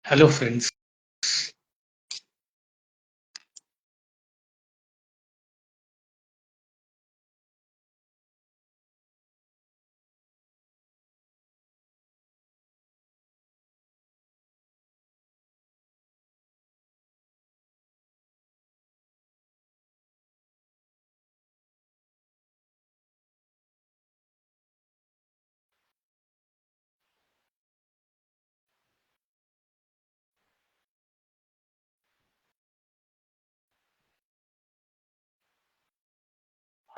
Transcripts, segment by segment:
Hello, friends.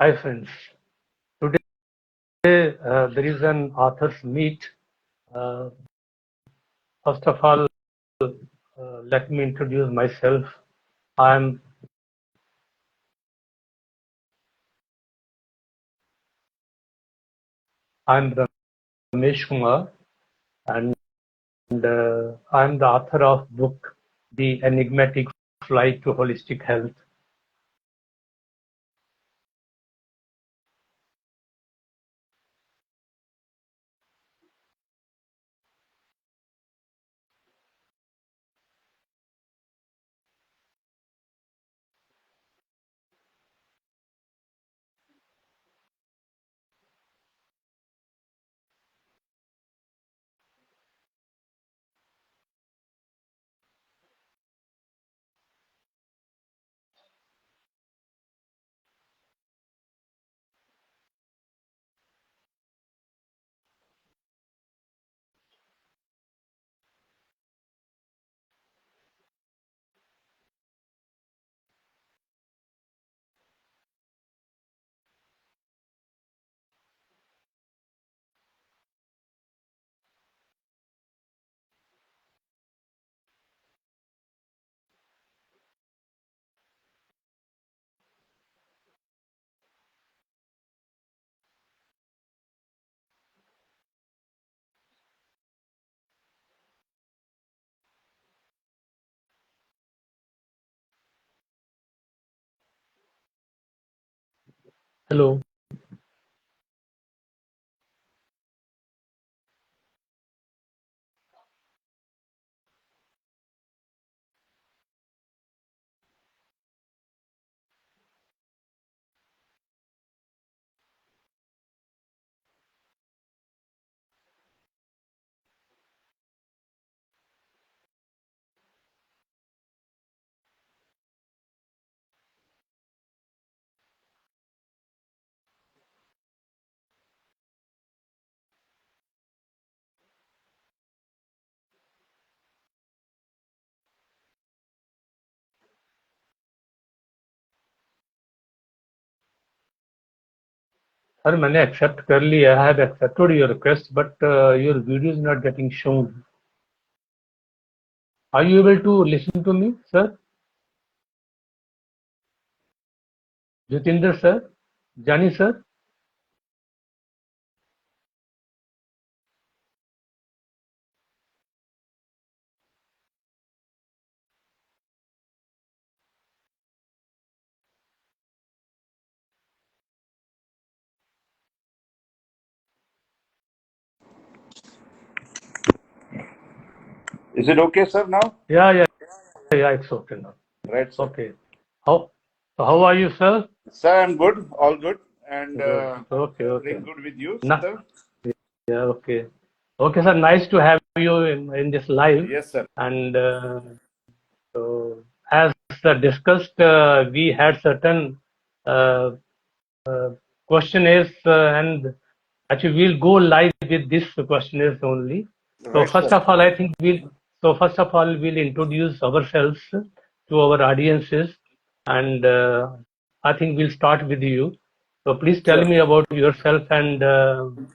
Hi, friends. Today there is an authors meet. Uh, First of all, let me introduce myself. I'm I'm Ramesh Kumar, and I'm the author of book The Enigmatic Flight to Holistic Health. Hello. Sir, मैंने accept कर लिया. I have accepted your request, but your video is not getting shown. Are you able to listen to me, sir? Jyotindra sir, Jani sir. Is it okay, sir, now? Yeah, it's okay now. Right, sir. Okay. How are you, sir? Sir, I'm good, all good, and Good. Okay. doing good with you, Na, sir. yeah, okay. Okay, sir. Nice to have you in this live. Yes, sir. And so, as discussed, we had certain uh, questionnaires, and actually we'll go live with this questionnaires only. So Right, first sir. of all, I think we'll introduce ourselves to our audiences, and I think we'll start with you. So please tell Sure. me about yourself and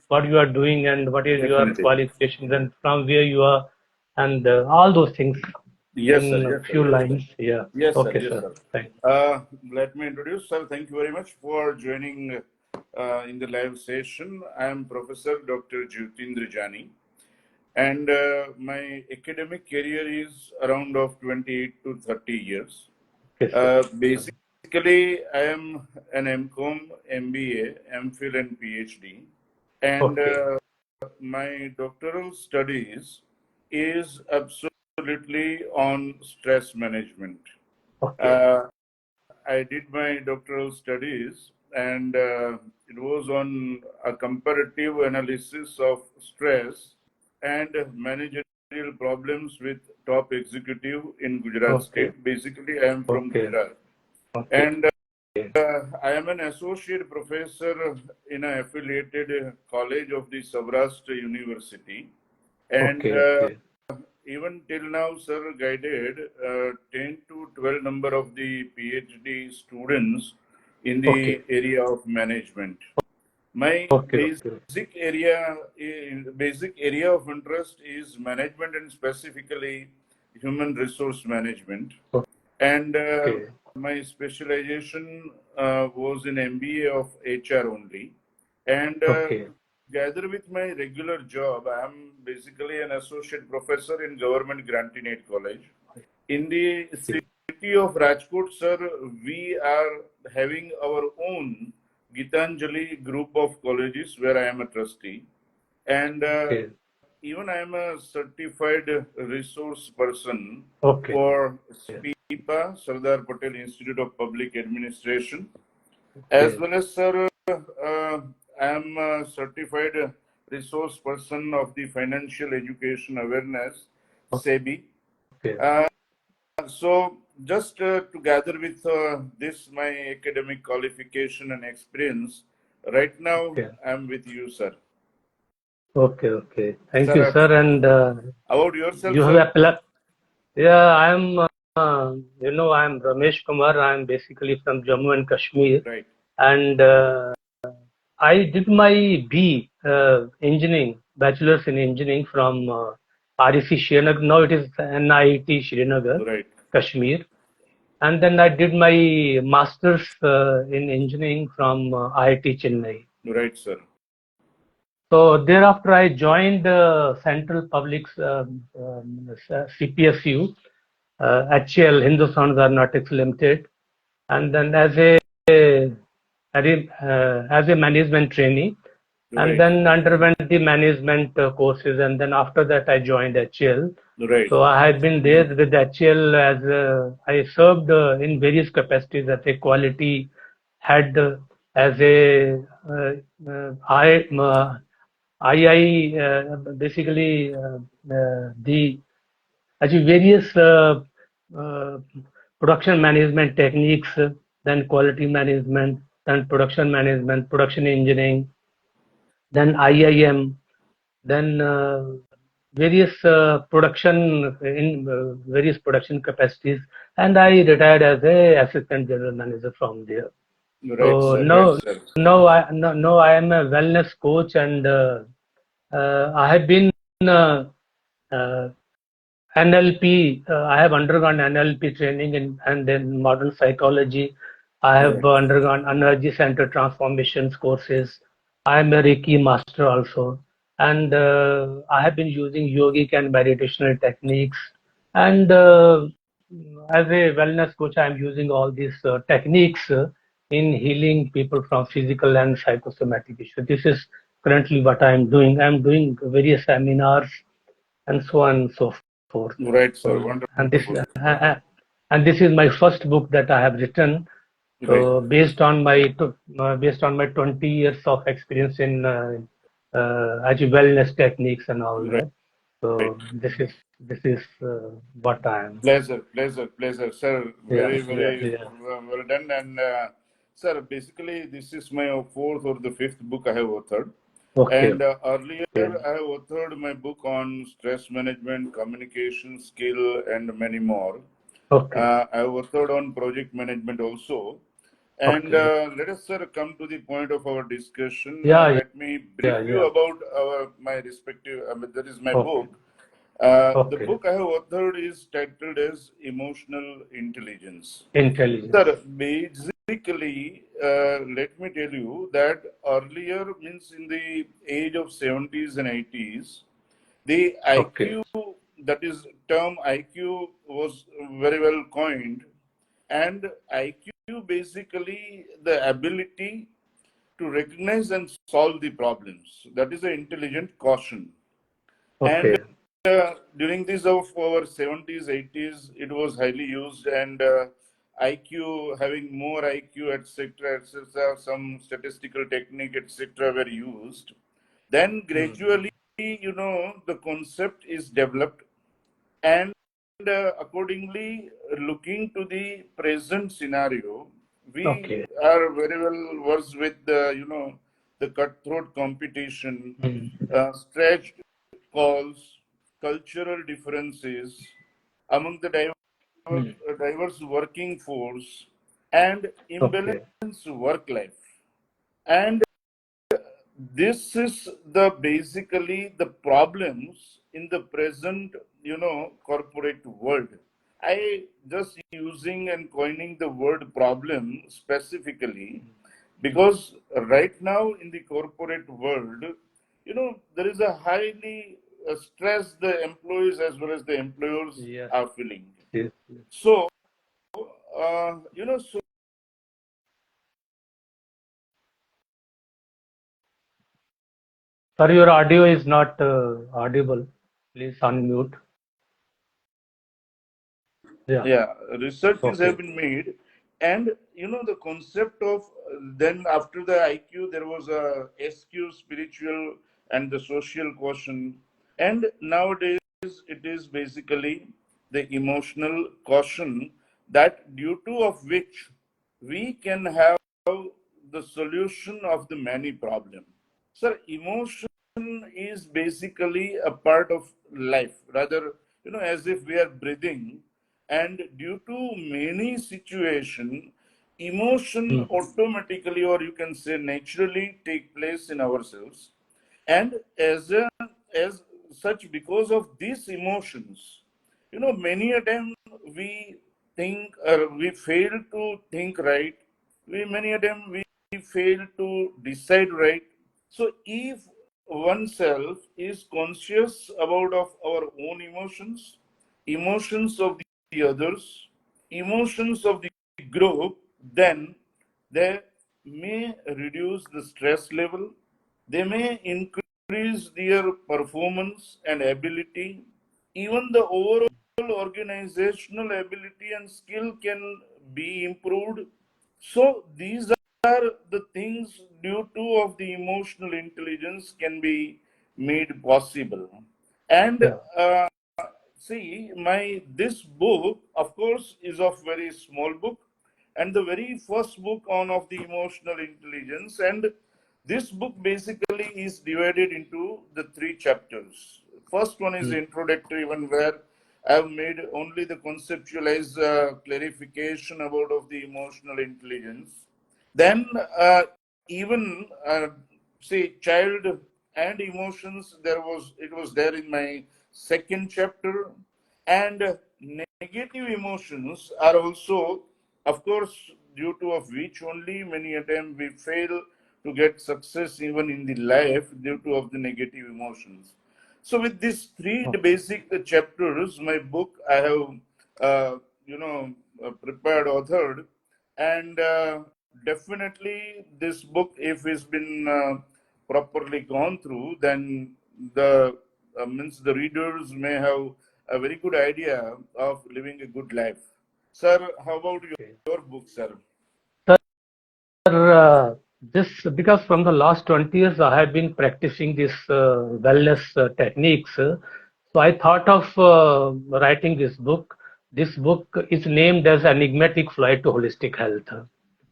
what you are doing and what is your Definitely. qualifications and from where you are and all those things Yes, sir. in a Yes, sir. few Yes, sir. lines. Yeah. Yes, sir. Okay, Yes, sir. sir. Thank Let me introduce, sir. Thank you very much for joining in the live session. I am Professor Dr. Jyotindra Jani, and my academic career is around of 28 to 30 years. you. Okay, sir. Basically, I am an MCom, MBA, MPhil, and PhD, and Okay. my doctoral studies is absolutely on stress management. Okay. I did my doctoral studies, and it was on a comparative analysis of stress and managerial problems with top executive in Gujarat Okay. state. Basically, I am from Okay. Gujarat, Okay. and I am an associate professor in an affiliated college of the Saurashtra University, and Okay. Okay. even till now, sir, guided 10 to 12 number of the PhD students in the Okay. area of management. My Okay. Okay. basic area of interest is management and specifically human resource management. And Okay. my specialization was in MBA of HR only. And Okay. together with my regular job, I am basically an associate professor in Government Grantinate College. In the city of Rajkot, sir, we are having our own Gitanjali group of colleges where I am a trustee. And Okay. even I am a certified resource person Okay. for SPIPA, Sardar Patel Institute of Public Administration, as Okay. well as, sir, I am a certified resource person of the Financial Education Awareness, SEBI. Okay. So, just to gather with this, my academic qualification and experience, right now Okay. I'm with you, sir. Okay. Okay. Thank you, Sir, sir. And about yourself, you have sir? applied. Yeah, I'm Ramesh Kumar. I'm basically from Jammu and Kashmir, Right, and I did my B engineering, bachelor's in engineering from REC Srinagar. Now it is NIT Srinagar, right, Kashmir, and then I did my master's in engineering from IIT Chennai. right, sir. So thereafter, I joined Central Public's CPSU, HCL Hindustan Aeronautics Limited, and then as a management trainee, and Right, then underwent the management courses, and then after that I joined HCL. right, So I had been there with HCL as I served in various capacities as a quality head, as a II, basically the actually various uh, production management techniques, then quality management, then production management, production engineering, then IIM, then various production in various production capacities, and I retired as a assistant general manager from there. right, So sir, right, sir. now I am a wellness coach, and I have been uh, uh, NLP. I have undergone NLP training and then modern psychology. I have Right, undergone energy center transformations courses. I am a Reiki master also, and I have been using yogic and meditational techniques. And as a wellness coach, I am using all these techniques in healing people from physical and psychosomatic issues. This is currently what I am doing. I am doing various seminars and so on and so forth. right, sir. So, Wonderful. and this is my first book that I have written. Right, So based on my 20 years of experience in actually wellness techniques and all right, that. right. So this is what I am. Pleasure, pleasure, pleasure, sir. Yeah, Very, yeah, very yeah. well done. And, sir, basically, this is my fourth or the fifth book I have authored. Okay, And earlier, okay, I have authored my book on stress management, communication skill, and many more. okay, I have authored on project management also. And okay. let us, sir, come to the point of our discussion. Yeah, Let me brief yeah, you yeah. about my respective, that is my Okay, book. The okay. book I have authored is titled as Emotional Intelligence. Intelligence. Sir, basically, let me tell you that earlier means in the age of 70s and 80s, the Okay, IQ, that is term IQ was very well coined, and IQ basically the ability to recognize and solve the problems. That is an intelligent caution. And okay, during this of our 70s, 80s, it was highly used, and IQ, having more IQ, etc., etc., some statistical technique, etc., were used. Then Mm. gradually, the concept is developed, and accordingly, looking to the present scenario, we Okay. are very well versed with the cutthroat competition, Mm. stretched calls, cultural differences among the Mm. diverse working force, and Okay. imbalanced work life. And this is the basically the problems in the present corporate world. I just using and coining the word problem specifically because right now in the corporate world, there is a highly stress the employees as well as the employers Yes. are feeling. Yes. Yes. So so Sorry, your audio is not audible. Please unmute. Yeah. yeah, researches have Okay. been made, and the concept of then after the IQ there was a SQ, spiritual, and the social quotient, and nowadays it is basically the emotional quotient, that due to of which we can have the solution of the many problems. Sir, emotion is basically a part of life, rather, as if we are breathing. And due to many situation, emotion Mm. automatically, or you can say naturally, take place in ourselves. And as such, because of these emotions, many a time we think or we fail to think right. We many a time we fail to decide right. So if oneself is conscious about of our own emotions, emotions of the others, emotions of the group, then they may reduce the stress level, they may increase their performance and ability, even the overall organizational ability and skill can be improved. So these are the things due to of the emotional intelligence can be made possible. And Yeah. uh, see, my this book, of course, is of very small book, and the very first book on of the emotional intelligence. And this book basically is divided into the three chapters. First one is Mm. introductory one, where I have made only the conceptualized clarification about of the emotional intelligence. Then even say child and emotions, it was there in my second chapter. And negative emotions are also, of course, due to of which only many a time we fail to get success even in the life, due to of the negative emotions. So with these three Okay. basic chapters, my book I have prepared, authored, and definitely this book, if it's been properly gone through, then the means the readers may have a very good idea of living a good life. Sir, how about Okay. your book, sir? Sir, this because from the last 20 years I have been practicing this wellness techniques. So I thought of writing this book. This book is named as Enigmatic Flight to Holistic Health.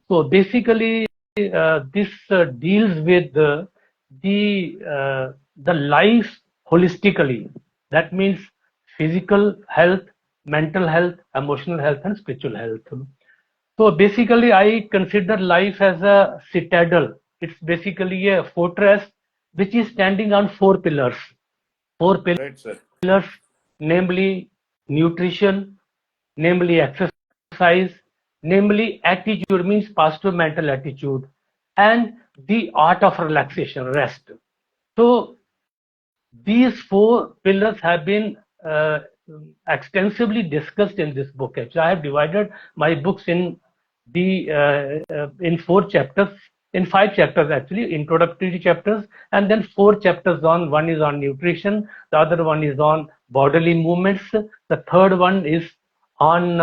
So basically, this deals with the life holistically. That means physical health, mental health, emotional health, and spiritual health. So basically, I consider life as a citadel. It's basically a fortress which is standing on four pillars. Four Right, sir. pillars, namely nutrition, namely exercise, namely attitude means positive mental attitude, and the art of relaxation, rest. So these four pillars have been extensively discussed in this book. Actually, I have divided my books in four chapters, in five chapters actually, introductory chapters, and then four chapters on. One is on nutrition, the other one is on bodily movements. The third one is on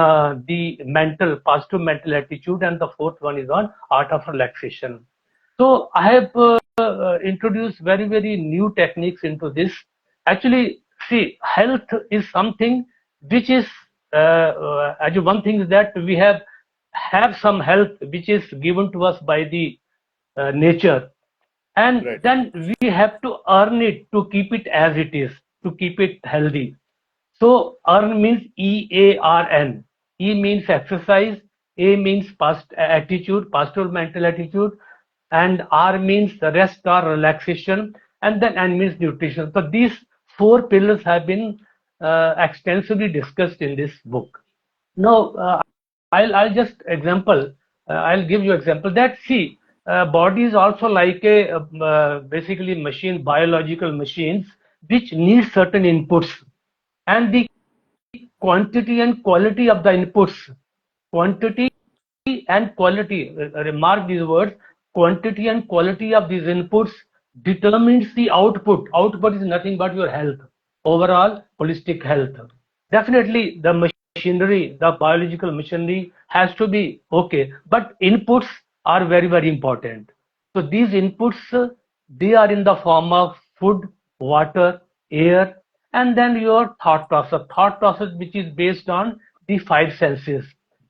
the mental, positive mental attitude, and the fourth one is on art of relaxation. So I have introduced very new techniques into this. Actually, see, health is something which is actually one thing is that we have some health which is given to us by the nature, and Right. then we have to earn it to keep it as it is, to keep it healthy. So earn means EARN. E means exercise, A means past attitude, pastoral mental attitude, and R means the rest are relaxation, and then N means nutrition. So these four pillars have been extensively discussed in this book. Now, I'll just example. I'll give you example that see, body is also like a basically machine, biological machines which need certain inputs, and the quantity and quality of the inputs, quantity and quality. Remark these words: quantity and quality of these inputs determines the output. Output is nothing but your health, overall holistic health. Definitely, the machinery, the biological machinery has to be okay, but inputs are very important. So these inputs, they are in the form of food, water, air, and then your thought process which is based on the five senses.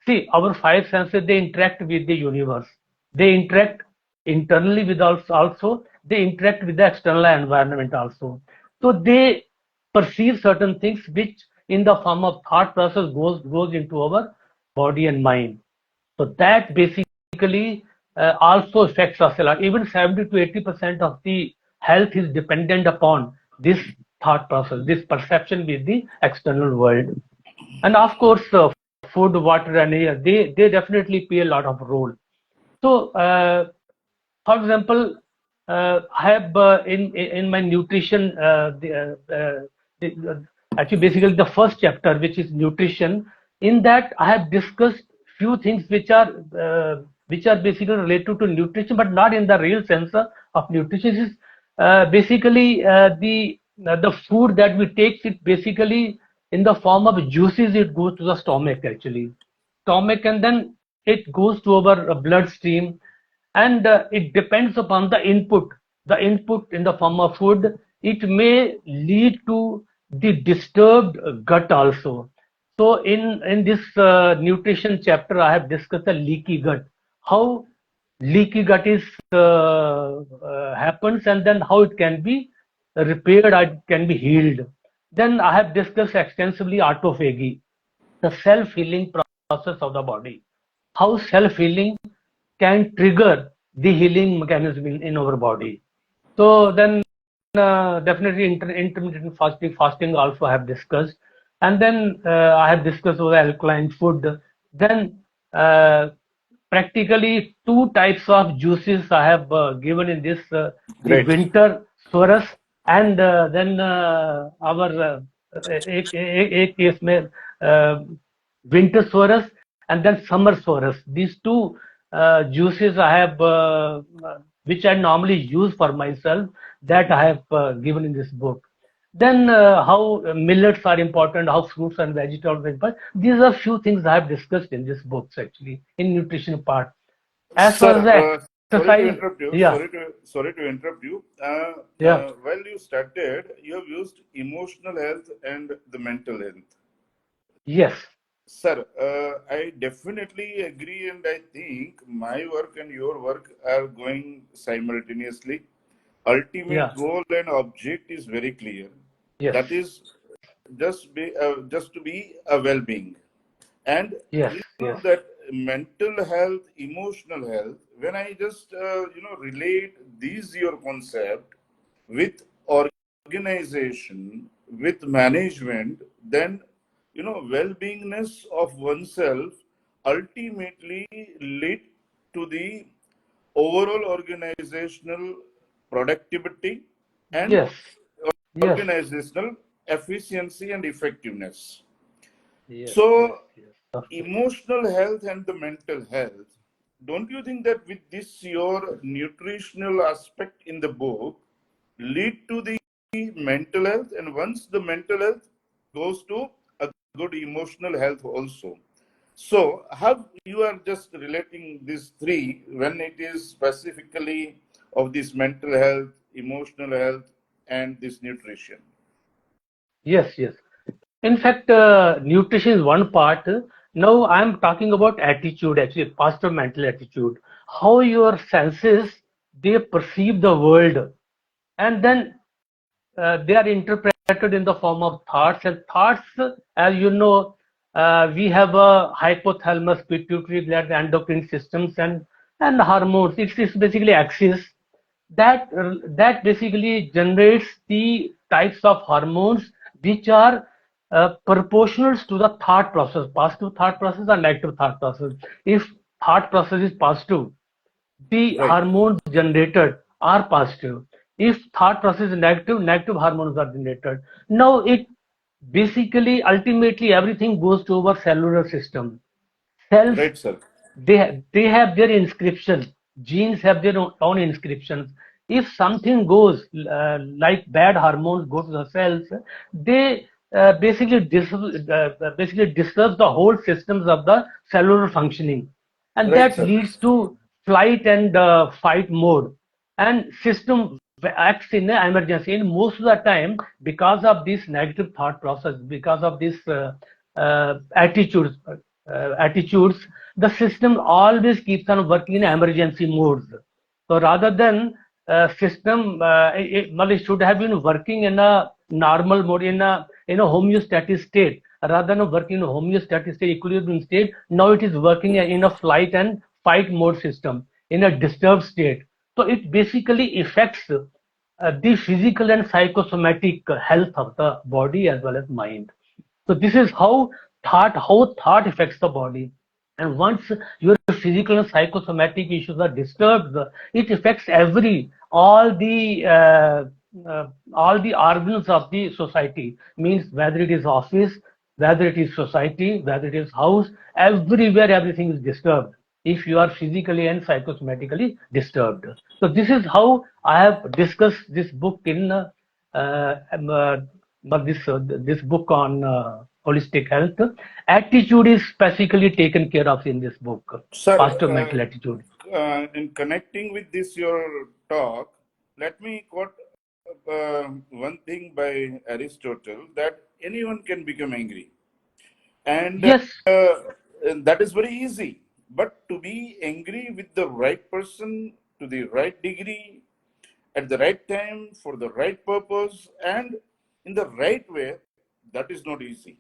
See, our five senses, they interact with the universe. They interact internally with us also. They interact with the external environment also. So they perceive certain things which in the form of thought process goes into our body and mind. So that basically also affects us a lot. Even 70 to 80% of the health is dependent upon this thought process, this perception with the external world. And of course, food, water, and air, they definitely play a lot of role. So, for example, I have in my nutrition, actually basically the first chapter, which is nutrition. In that, I have discussed few things which are basically related to nutrition, but not in the real sense of nutrition. This is basically the food that we take. It basically in the form of juices. It goes to the stomach actually, stomach, and then it goes to our bloodstream, and it depends upon the input in the form of food. It may lead to the disturbed gut also. So in this nutrition chapter, I have discussed the leaky gut, how leaky gut is happens, and then how it can be repaired, it can be healed. Then I have discussed extensively autophagy, the self-healing process of the body, how self-healing can trigger the healing mechanism in our body. So then definitely intermittent fasting also I have discussed, and then I have discussed over alkaline food. Then practically two types of juices I have given in this, the Great. winter Swarus, and then our एक case में winter Swarus and then summer Swarus. These two juices I have which I normally use for myself, that I have given in this book. Then how millets are important, how fruits and vegetables are important. These are few things I have discussed in this books actually in nutrition part. As far Sir, as the sorry to exercise, interrupt you. yeah, Sorry to interrupt you. yeah, While you started, you have used emotional health and the mental health. yes, Sir, I definitely agree, and I think my work and your work are going simultaneously. Ultimate yeah, goal and object is very clear. yes, That is just to be a well-being. And yes, you know yes, that mental health, emotional health. When I just relate these your concept with organization, with management, then well-beingness of oneself ultimately lead to the overall organizational productivity and yes, yes, organizational efficiency and effectiveness. yes, yes, So, yes, of course. emotional health and the mental health, don't you think that with this your nutritional aspect in the book lead to the mental health, and once the mental health, goes to a good emotional health also. So, how you are just relating these three when it is specifically of this mental health, emotional health, and this nutrition? Yes, yes. In fact, nutrition is one part. Now I'm talking about attitude, actually, positive mental attitude. How your senses they perceive the world, and then they are interpreted in the form of thoughts. And thoughts, as you know, we have a hypothalamus, pituitary gland, endocrine systems, and hormones. It's basically axis that basically generates the types of hormones which are proportional to the thought process, positive thought process or negative thought process. If thought process is positive, the Right, hormones generated are positive. If thought process is negative, negative hormones are generated. Now it basically ultimately everything goes to our cellular system. Cells, right, sir. they have their inscription. Genes have their own inscriptions. If something goes like bad hormones go to the cells, they basically disturb the whole systems of the cellular functioning, and Right, that sir. leads to flight and fight mode, and system acts in an emergency. And most of the time, because of this negative thought process, because of this attitudes, the system always keeps on working in emergency modes. So rather than system, well, it should have been working in a normal mode, in a homeostatic state, rather than working in a homeostatic state, equilibrium state. Now it is working in a flight and fight mode system, in a disturbed state. So it basically affects the physical and psychosomatic health of the body as well as mind. So this is how thought affects the body. And once your physical and psychosomatic issues are disturbed, it affects all the organs of the society. Means whether it is office, whether it is society, whether it is house, everywhere everything is disturbed if you are physically and psychosomatically disturbed. So this is how I have discussed this book in um, uh, this book on holistic health. Attitude is specifically taken care of in this book, Sir, positive mental attitude. in connecting with this your talk, let me quote one thing by Aristotle that anyone can become angry. And Yes, that is very easy. But to be angry with the right person to the right degree, at the right time, for the right purpose, and in the right way, that is not easy.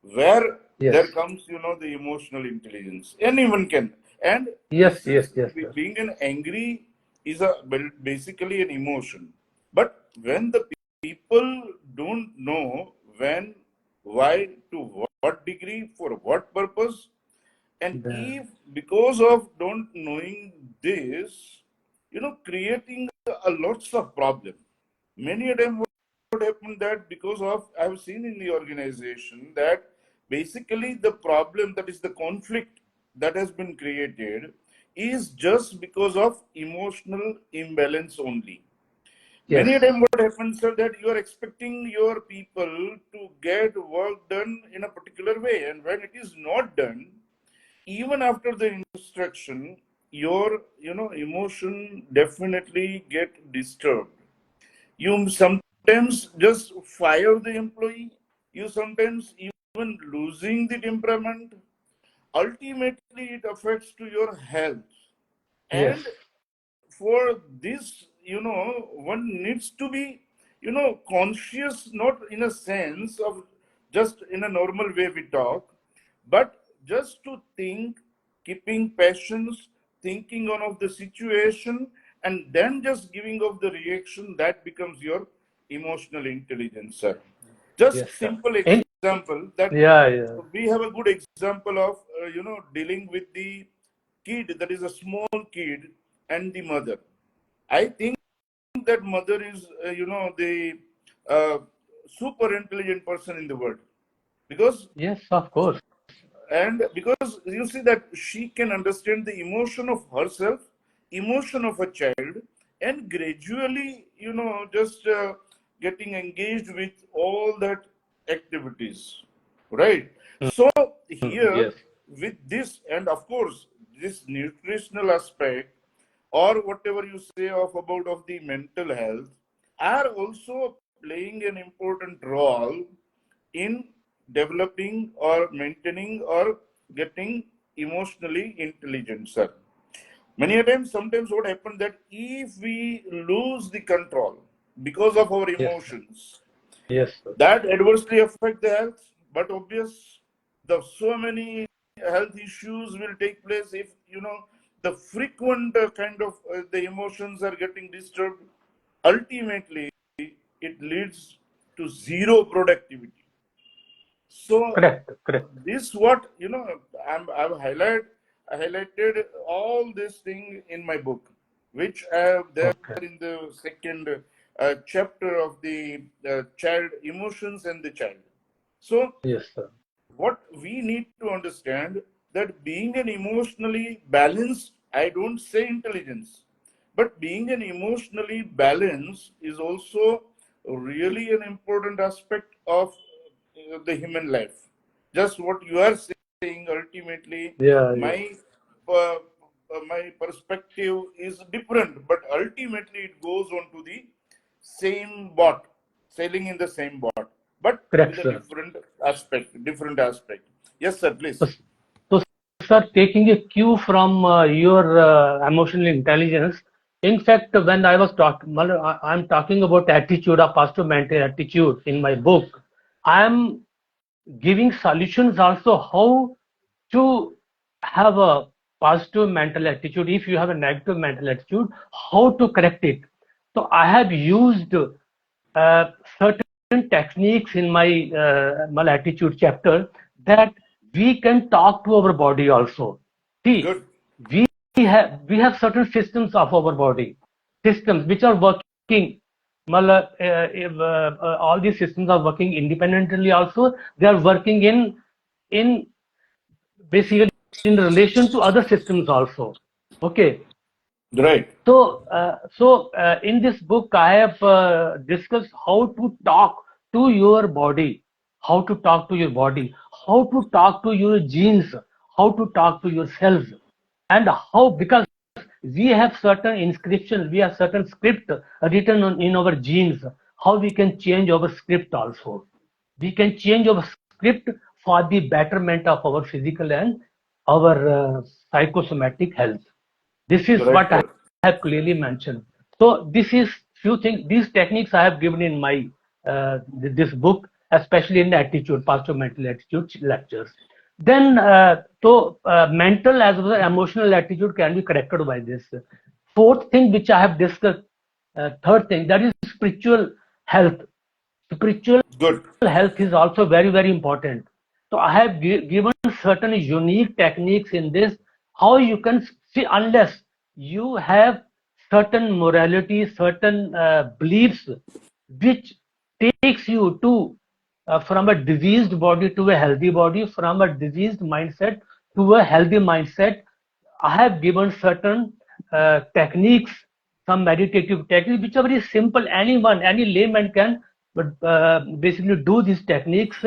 Where yes, there comes, the emotional intelligence. Anyone can. And yes, this yes, is yes, sir. being an angry is basically an emotion. But when the people don't know when, why, to what degree, for what purpose, and The- if because of don't knowing this, creating a lots of problem. Many of them what happened that because of I've seen in the organization that basically the problem that is the conflict that has been created is just because of emotional imbalance only. yes, Many a time what happens is that you are expecting your people to get work done in a particular way, and when it is not done, even after the instruction, your emotion definitely get disturbed. You sometimes just fire the employee. You sometimes even losing the temperament. Ultimately, it affects to your health. yes, And for this, one needs to be, conscious, not in a sense of just in a normal way we talk, but just to think, keeping patience, thinking on of the situation, and then just giving of the reaction that becomes your emotional intelligence, sir. yes, Just sir. simple And example that yeah, yeah, we have a good example of, dealing with the kid that is a small kid and the mother. I think that mother is, the uh, super intelligent person in the world because yes, of course. because you see that she can understand the emotion of herself, emotion of a child, and gradually, just getting engaged with all that. activities, right? So here, Yes. with this, and of course, this nutritional aspect, or whatever you say of the mental health, are also playing an important role in developing or maintaining or getting emotionally intelligent, sir. Many a times, sometimes what happens that if we lose the control because of our Yes. emotions, Yes, sir. that adversely affect the health. But obvious, the so many health issues will take place if the frequent kind of the emotions are getting disturbed. Ultimately, it leads to zero productivity. So Correct. Correct. this what I've highlighted all this thing in my book, which I have there Okay. in the second chapter of the child emotions and the child. So Yes, sir. what we need to understand that being an emotionally balanced, I don't say intelligence, but being an emotionally balanced is also really an important aspect of the human life. Just what you are saying, ultimately, Yeah. Yeah. my perspective is different, but ultimately it goes on to the same boat, sailing in the same boat, but Correct, with a sir. different aspect. Yes, sir, So, please. so, sir, taking a cue from your emotional intelligence, in fact, when I was talking, I'm talking about attitude, a positive mental attitude in my book. I am giving solutions also how to have a positive mental attitude. If you have a negative mental attitude, how to correct it. So I have used certain techniques in my attitude chapter that we can talk to our body also. See, Good. we we have certain systems of our body, systems which are working. If all these systems are working independently also, they are working in basically in relation to other systems also. Okay. Right. So in this book, I have discussed how to talk to your body, how to talk to your body, how to talk to your genes, how to talk to your cells, and how, because we have certain inscriptions, we have certain script written in our genes, how we can change our script also. We can change our script for the betterment of our physical and our psychosomatic health. This is Right, what I sir. have clearly mentioned. So this is few things. These techniques I have given in my this book, especially in the attitude, positive mental attitude lectures. Then, mental as well as emotional attitude can be corrected by this. Fourth thing which I have discussed, third thing, that is spiritual health. Spiritual Good. health is also very, very important. So I have given certain unique techniques in this, how you can see, unless you have certain morality, certain beliefs which takes you to from a diseased body to a healthy body, from a diseased mindset to a healthy mindset. I have given certain techniques, some meditative techniques, which are very simple. Anyone, any layman can basically do these techniques,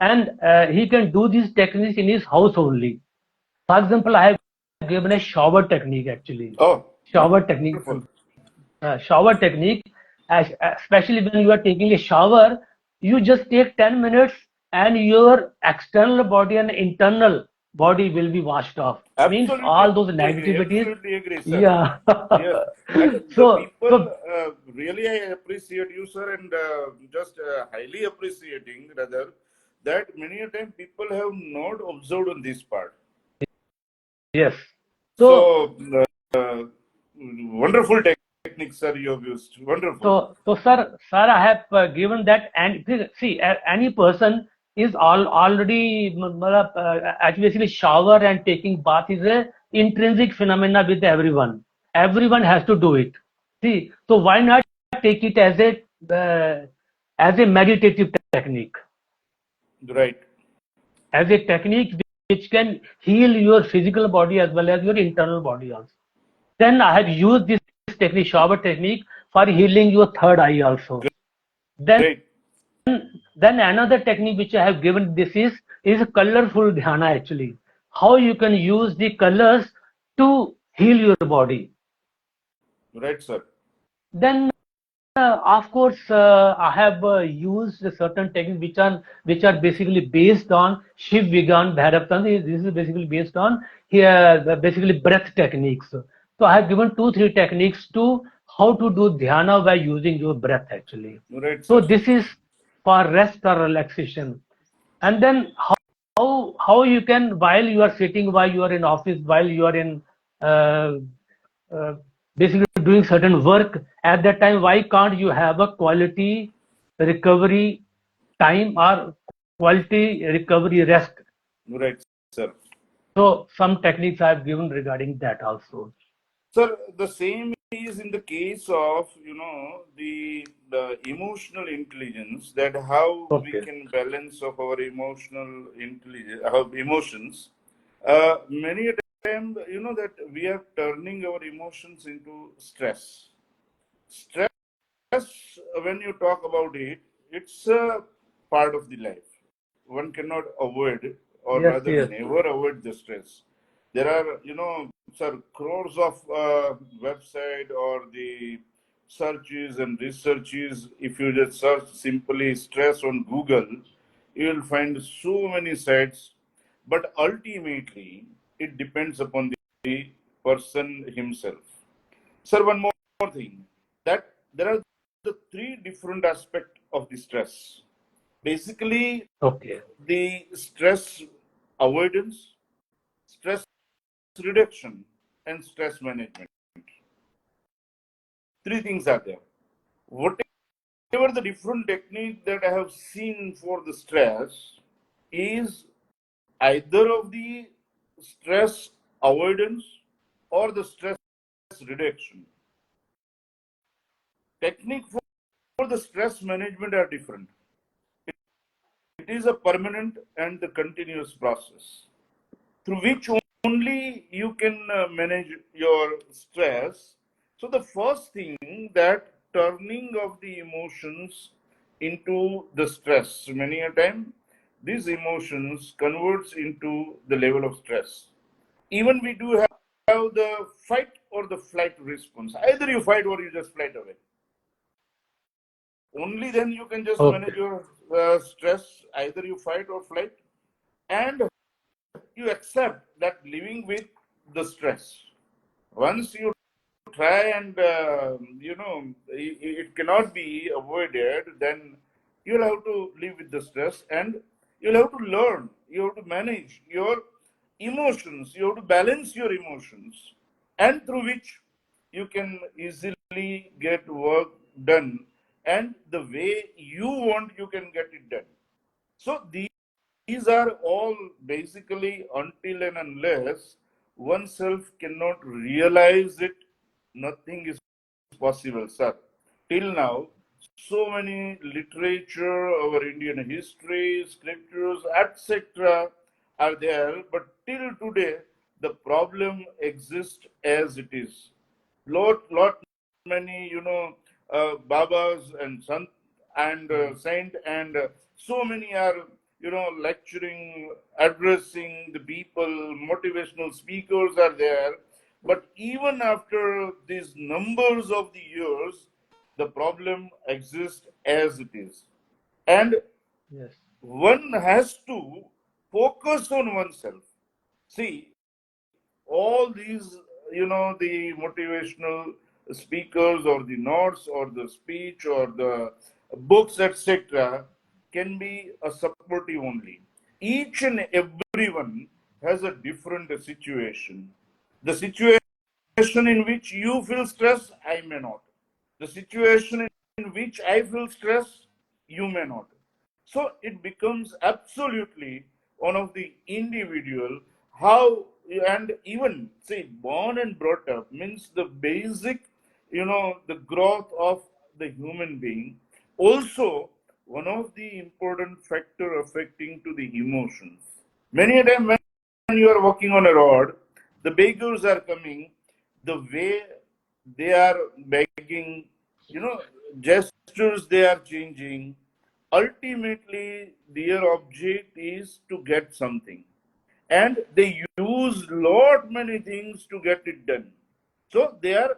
and he can do these techniques in his house only. For example, I have given a shower technique actually. Oh, Shower technique, wonderful. shower technique, especially when you are taking a shower, you just take 10 minutes and your external body and internal body will be washed off. Means Absolutely all those agree. negativities. Absolutely agree, sir. Yeah. Yes. And the so people, so really, I appreciate you, sir, and just highly appreciating, rather, that many a time people have not observed on this part. yes. So So, uh, wonderful technique, sir, you have used. Wonderful. sir, I have given that, and see, any person is already actually basically shower and taking bath is a intrinsic phenomena with everyone. Everyone has to do it. See, so why not take it as a meditative technique, Right. as a technique which can heal your physical body as well as your internal body also. Then I have used this technique, shower technique, for healing your third eye also. Then Great. Then another technique which I have given, this is a colorful dhyana actually. How you can use the colors to heal your body. Right, sir. Then of course, I have used certain techniques which are basically based on Shiv Vigan Bhairav Tantra. This is basically based on here basically breath techniques. So I have given 2 3 techniques to how to do dhyana by using your breath actually. Right, So sir. this is for rest or relaxation. And then how you can, while you are sitting, while you are in office, while you are in uh, uh, basically doing certain work, at that time why can't you have a quality recovery time or quality recovery rest? Right, sir. So some techniques I have given regarding that also. Sir, the same is in the case of, the emotional intelligence, that how we Okay. can balance of our emotional intelligence, our emotions. Many a time, that we are turning our emotions into stress. Stress, when you talk about it, it's a part of the life. One cannot avoid, or Yes, rather yes. never avoid the stress. There are, sir, crores of website or the searches and researches. If you just search simply stress on Google, you will find so many sites. But ultimately, it depends upon the person himself. Sir, one more thing, that there are the 3 different aspects of the stress. Basically, Okay. the stress avoidance, stress reduction, and stress management. 3 things are there. Whatever the different technique that I have seen for the stress is either of the stress avoidance or the stress reduction. Technique for the stress management are different. It is a permanent and the continuous process through which only you can manage your stress. So the first thing, that turning of the emotions into the stress, many a time these emotions converts into the level of stress. Even we do have the fight or the flight response. Either you fight or you just flight away. Only then you can just manage Okay. your stress. Either you fight or flight, and you accept that living with the stress. Once you try and it cannot be avoided, then you'll have to live with the stress, and you'll have to learn. You have to manage your emotions. You have to balance your emotions, and through which you can easily get work done, and the way you want, you can get it done. So these are all basically, until and unless oneself cannot realize it, nothing is possible, sir. Till now, so many literature, our Indian history, scriptures, etc. are there, but till today, the problem exists as it is. Lot many, babas and sant and saint, and so many are, lecturing, addressing the people. Motivational speakers are there, but even after these numbers of the years, the problem exists as it is, and Yes. one has to focus on oneself. See, all these, the motivational speakers or the notes or the speech or the books, etc., can be a supportive only. Each and everyone has a different situation. The situation in which you feel stress, I may not. The situation in which I feel stress, you may not. So it becomes absolutely one of the individual how. And even say born and brought up means the basic, the growth of the human being. Also, one of the important factor affecting to the emotions. Many a time when you are walking on a road, the beggars are coming, the way they are begging, gestures they are changing, ultimately their object is to get something, and they use lot many things to get it done. So they are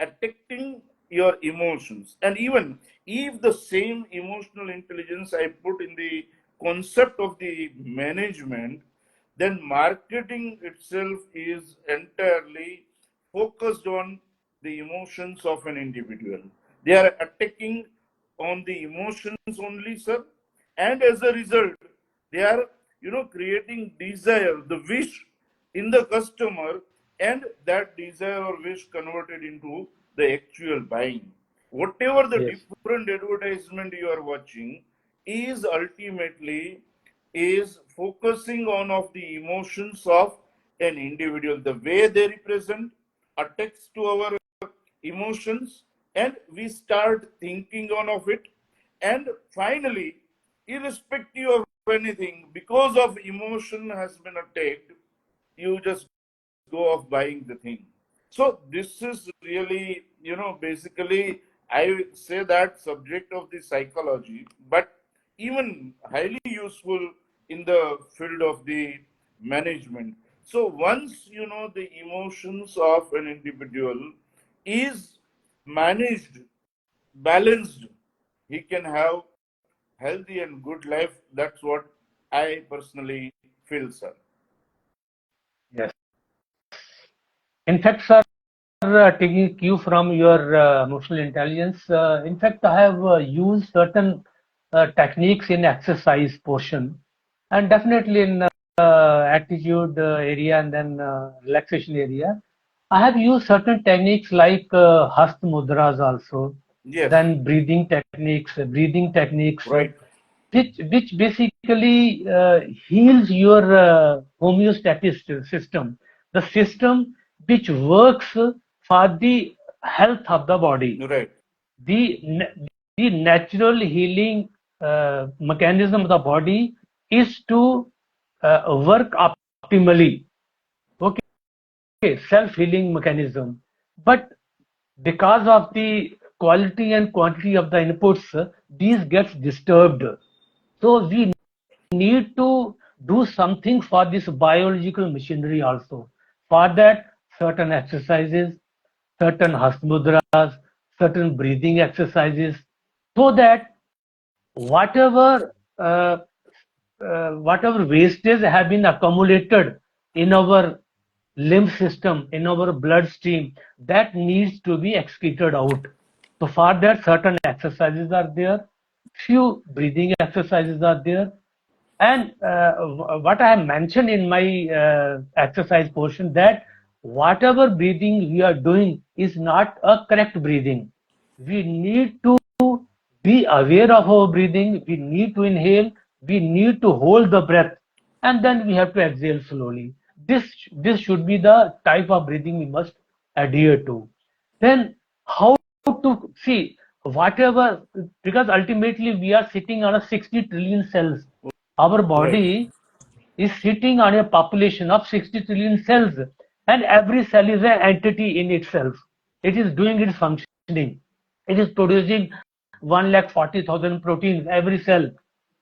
attacking your emotions. And even if the same emotional intelligence I put in the concept of the management, then marketing itself is entirely focused on the emotions of an individual. They are attacking on the emotions only, sir. And as a result, they are, creating desire, the wish in the customer, and that desire or wish converted into the actual buying. Whatever the Yes. different advertisement you are watching is ultimately is focusing on of the emotions of an individual, the way they represent attacks to our emotions, and we start thinking on of it. And finally, irrespective of anything, because of emotion has been attacked, you just go of buying the thing. So this is really, basically, I say that subject of the psychology, but even highly useful in the field of the management. So once you know the emotions of an individual is managed, balanced, he can have healthy and good life. That's what I personally feel, sir. Yes. In fact, sir, taking cue from your emotional intelligence, in fact, I have used certain techniques in exercise portion, and definitely in attitude area and then relaxation area. I have used certain techniques like Hast Mudras also, Yes, then breathing techniques, right, which basically heals your homeostatic system, the system which works for the health of the body. right, The the natural healing mechanism of the body is to work optimally. Okay, self-healing mechanism. But because of the quality and quantity of the inputs, these gets disturbed. So we need to do something for this biological machinery also. For that, certain exercises, certain hasmudras, certain breathing exercises, so that whatever whatever wastage have been accumulated in our lymph system, in our bloodstream, that needs to be excreted out. So for that, certain exercises are there, few breathing exercises are there, and what I have mentioned in my exercise portion, that whatever breathing we are doing is not a correct breathing. We need to be aware of our breathing. We need to inhale. We need to hold the breath, and then we have to exhale slowly. This should be the type of breathing we must adhere to. Then how to see whatever, because ultimately we are sitting on a 60 trillion cells. Our right. body is sitting on a population of 60 trillion cells, and every cell is an entity in itself. It is doing its functioning. It is producing 1,40,000 proteins every cell.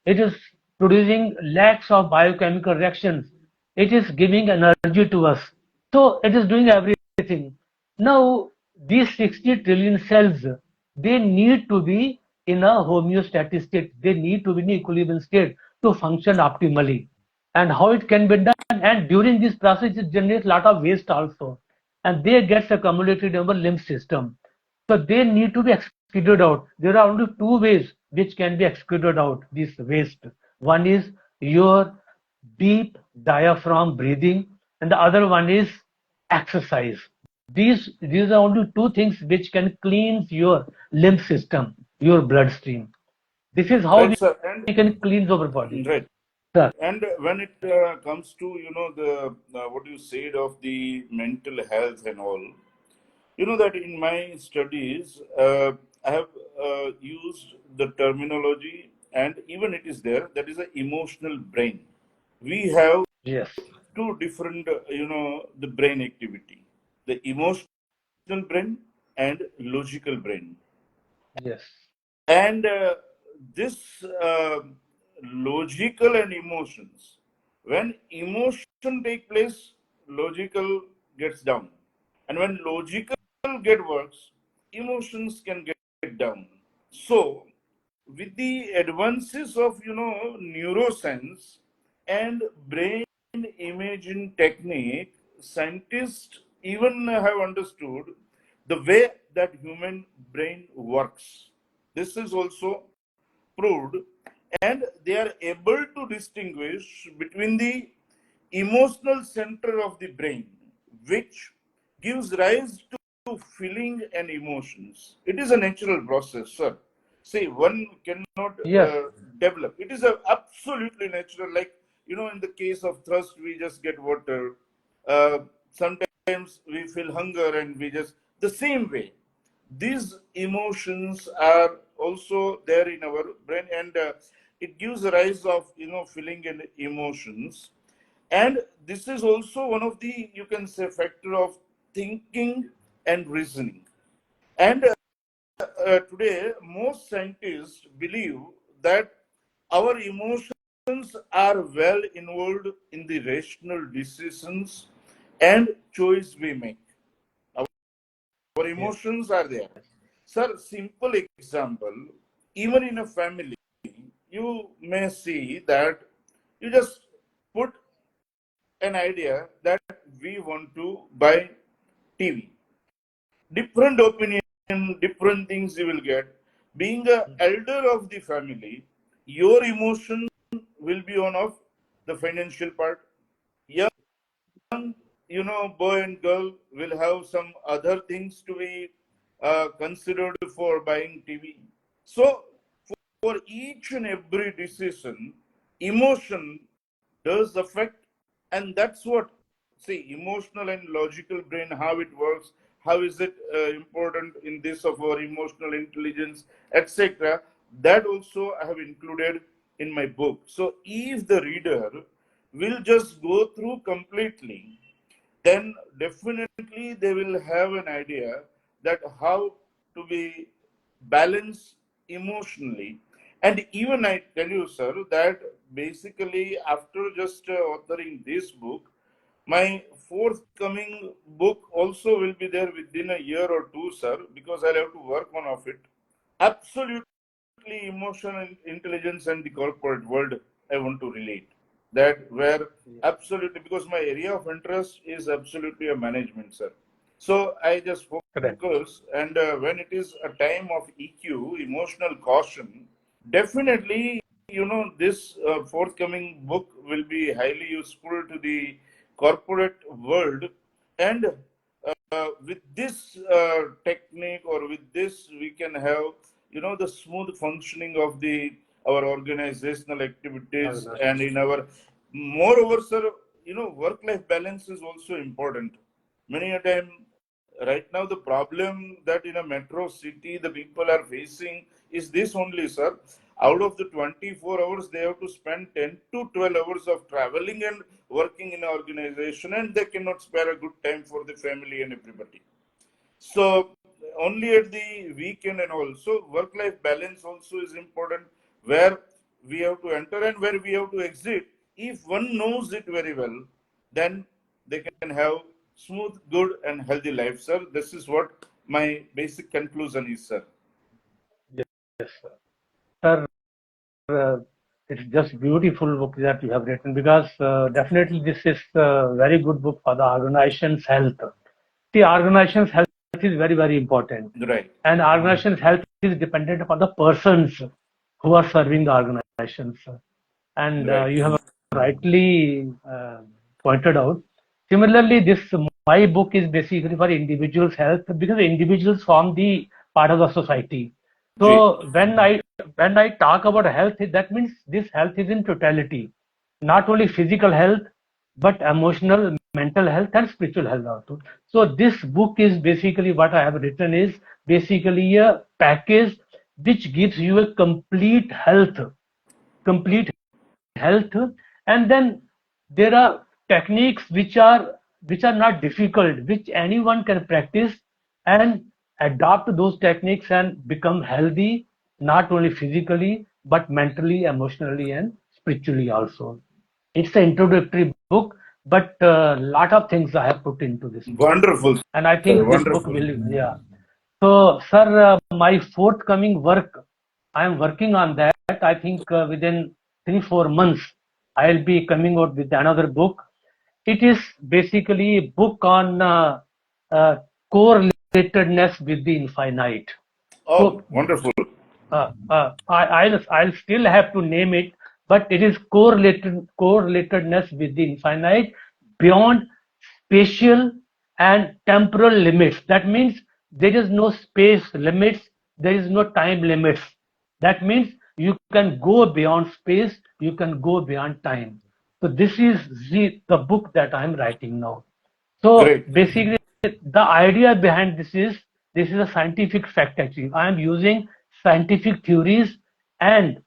It is producing lakhs of biochemical reactions. It is giving energy to us. So it is doing everything. Now, these 60 trillion cells, they need to be in a homeostatic state. They need to be in equilibrium state to function optimally. And how it can be done? And during this process, it generates a lot of waste also. And they gets accumulated in our lymph system. So they need to be excreted out. There are only two ways which can be excreted out this waste. One is your deep diaphragm breathing, and the other one is exercise. These are only two things which can cleanse your lymph system, your bloodstream. This is how Right, sir. And we can cleanse our body. right. Sir, And when it comes to the what you said of the mental health and all, that in my studies I have used the terminology, and even it is there, that is an emotional brain. We have yes, two different the brain activity: the emotional brain and logical brain. yes, And this logical and emotions, when emotion take place, logical gets down, and when logical get works, emotions can get down. So with the advances of neuroscience and brain imaging technique, scientists even have understood the way that human brain works. This is also proved, and they are able to distinguish between the emotional center of the brain, which gives rise to feeling and emotions. It is a natural process, sir. See, one cannot Yes, develop. It is a absolutely natural. Like in the case of thirst, we just get water. Sometimes we feel hunger, and we just the same way. These emotions are also there in our brain, and it gives rise of feeling and emotions, and this is also one of the, you can say, factor of thinking and reasoning. And today most scientists believe that our emotions are well involved in the rational decisions and choice we make. Our yes, emotions are there. Sir, simple example, even in a family, you may see that you just put an idea that we want to buy TV. Different opinion, different things you will get. Being a elder of the family, your emotion will be on of the financial part. Young, boy and girl will have some other things to be considered for buying TV. So for each and every decision, emotion does affect, and that's what, see, emotional and logical brain, how it works, how is it important in this of our emotional intelligence, etc. That also I have included in my book. So if the reader will just go through completely, then definitely they will have an idea that how to be balanced emotionally. And even I tell you, sir, that basically after just authoring this book, my forthcoming book also will be there within a year or two, sir, because I'll have to work on of it. Absolutely, emotional intelligence and the corporate world I want to relate. That where absolutely, because my area of interest is absolutely a management, sir. So I just correct. focus, and when it is a time of EQ, emotional caution, definitely, this forthcoming book will be highly useful to the corporate world. And with this technique, or with this, we can have the smooth functioning of the our organizational activities, and in our, moreover, sir, work life balance is also important. Many a time, right now, the problem that in a metro city the people are facing is this only, sir. Out of the 24 hours, they have to spend 10 to 12 hours of traveling and working in an organization, and they cannot spare a good time for the family and everybody. So only at the weekend and also work-life balance also is important, where we have to enter and where we have to exit. If one knows it very well, then they can have smooth, good, and healthy life, sir. This is what my basic conclusion is, sir. Yes, sir. Sir, it's just beautiful book that you have written because definitely this is a very good book for the organization's health. The organization's health is very, very important, Right. and organization's health is dependent upon the persons who are serving the organizations. And Right. you have rightly pointed out. Similarly, this my book is basically for individuals' health because individuals form the part of the society. G. So when I talk about health, that means this health is in totality, not only physical health, but emotional, mental health, and spiritual health also. So this book is basically what I have written is basically a package which gives you a complete health, and then there are techniques which are not difficult, which anyone can practice and adopt those techniques and become healthy, not only physically but mentally, emotionally, and spiritually also. It's an introductory book, but a lot of things I have put into this book, Wonderful, and I sir. think this book Wonderful. will, yeah. So, sir, my forthcoming work, I am working on that. I think within 3-4 months, I'll be coming out with another book. It is basically a book on uh, correlatedness with the infinite. Oh, So wonderful. I'll still have to name it, but it is correlatedness with the infinite beyond spatial and temporal limits. That means there is no space limits, there is no time limits. That means you can go beyond space, you can go beyond time. So this is the book that I'm writing now. So Great. basically, the idea behind this is a scientific fact actually. I am using scientific theories and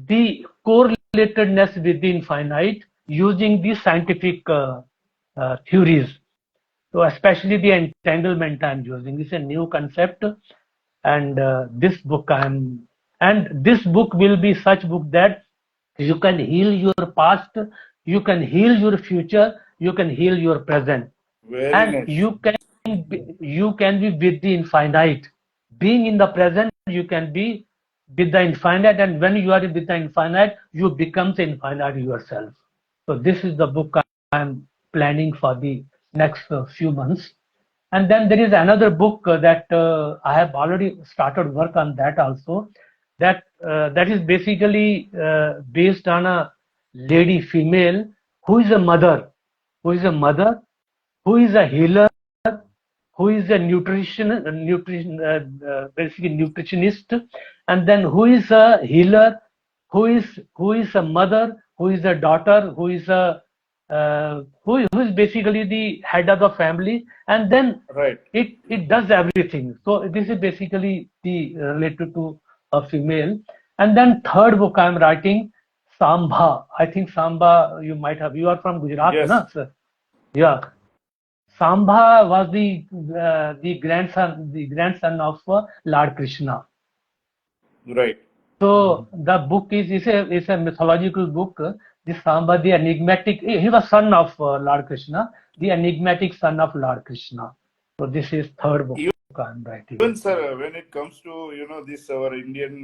the correlatedness with the infinite using the scientific theories. So especially the entanglement I'm using. This is a new concept, and this book will be such book that you can heal your past, you can heal your future, you can heal your present, Very and nice. you can be with the infinite. Being in the present, you can be with the infinite, and when you are with the infinite, you become the infinite yourself. So this is the book I am planning for the next few months. And then there is another book that I have already started work on that also. That is basically based on a lady female who is a mother, who is a mother, who is a healer, who is a basically nutritionist, and then who is a healer, who is a mother, who is a daughter, who is basically the head of the family, and then Right. it does everything. So this is basically the related to a female. And then third book I'm writing, Sambha. I think Sambha you are from Gujarat, Yes. na, sir? Yeah. Sambha was the grandson of Lord Krishna. Right. So the book is a mythological book. This Sambha, the enigmatic, he was son of Lord Krishna, the enigmatic son of Lord Krishna. So this is third book I'm writing. Even, sir, when it comes to this our Indian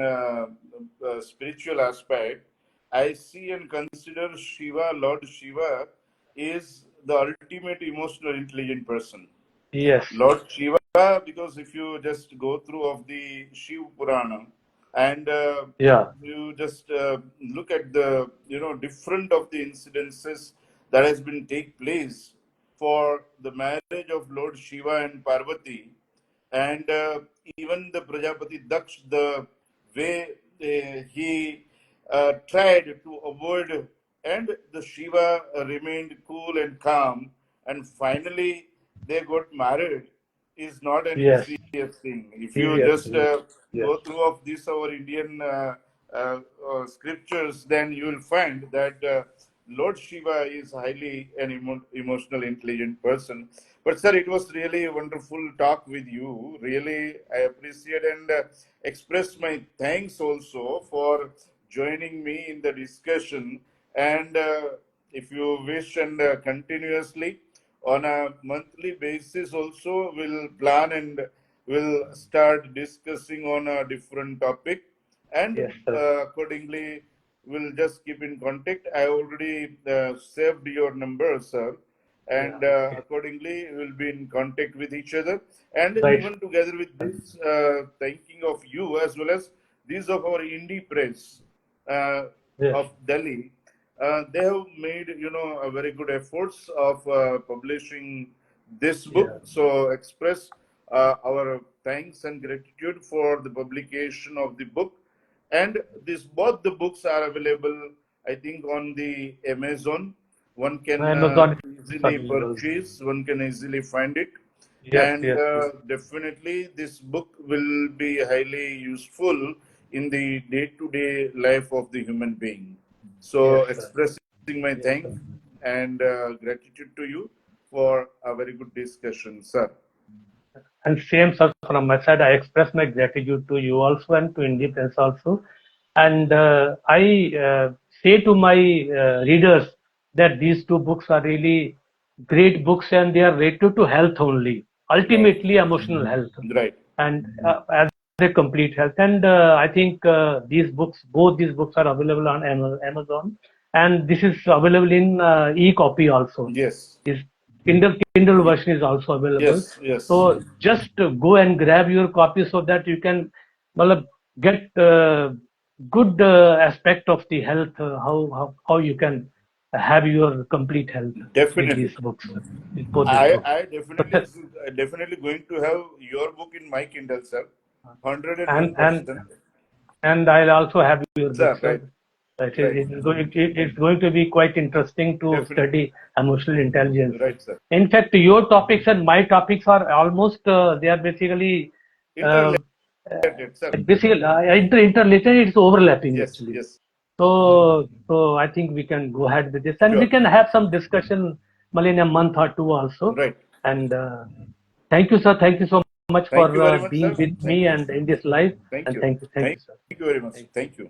spiritual aspect, I see and consider Shiva, Lord Shiva, is the ultimate emotional intelligent person. Yes. Lord Shiva, because if you just go through of the Shiv Purana and Yeah. you just look at the different of the incidences that has been take place for the marriage of Lord Shiva and Parvati, and even the Prajapati Daksh, the way he tried to avoid, and the Shiva remained cool and calm, and finally they got married, is not an Yes. easy thing. If you just Seriously. Yes. go through of this our Indian scriptures, then you will find that Lord Shiva is highly an emotional, intelligent person. But sir, it was really a wonderful talk with you. Really, I appreciate and express my thanks also for joining me in the discussion. And if you wish, and continuously on a monthly basis, also we'll plan and we'll start discussing on a different topic, and Yes, sir. accordingly we'll just keep in contact. I already saved your number, sir, Yeah. and Okay. accordingly we'll be in contact with each other. And Right. even together with this, thanking of you as well as these of our IndiePress uh, Yes. of Delhi. They have made a very good efforts of publishing this book. Yeah. So express our thanks and gratitude for the publication of the book. And this both the books are available, I think, on the Amazon. One can Amazon is easily available. purchase, one can easily find it, Yes. and Yes. Yes. definitely this book will be highly useful in the day-to-day life of the human being. So Yes, sir. expressing my Yes, thanks sir. and gratitude to you for a very good discussion, sir. And same, sir, from my side, I express my gratitude to you also and to IndiePress also. and I say to my readers that these two books are really great books, and they are related to health only, Right. ultimately emotional health, Right. and as a complete health. And I think both these books are available on Amazon, and this is available in e-copy also. Yes. This Kindle version is also available. Yes. Yes. So just go and grab your copy so that you can well, get good aspect of the health, how you can have your complete health with Definitely. these books, with both these books. I So, definitely going to have your book in my Kindle, sir. and and 101%. and I'll also have your book, Sir, sir. right. Right. It's going to be quite interesting to Definitely. study emotional intelligence. Right, sir. In fact, your topics and my topics are almost they are basically uh, Interrelated, sir. interrelated. It's overlapping Yes. actually. Yes. So I think we can go ahead with this, and we Sure. can have some discussion, maybe in a month or two also. Right. And thank you, sir. Thank you so much Thank you for very much, being sir. with Thank me you. and in this live. Thank And you. thank you Thank sir. you very much. Thank you. Thank you.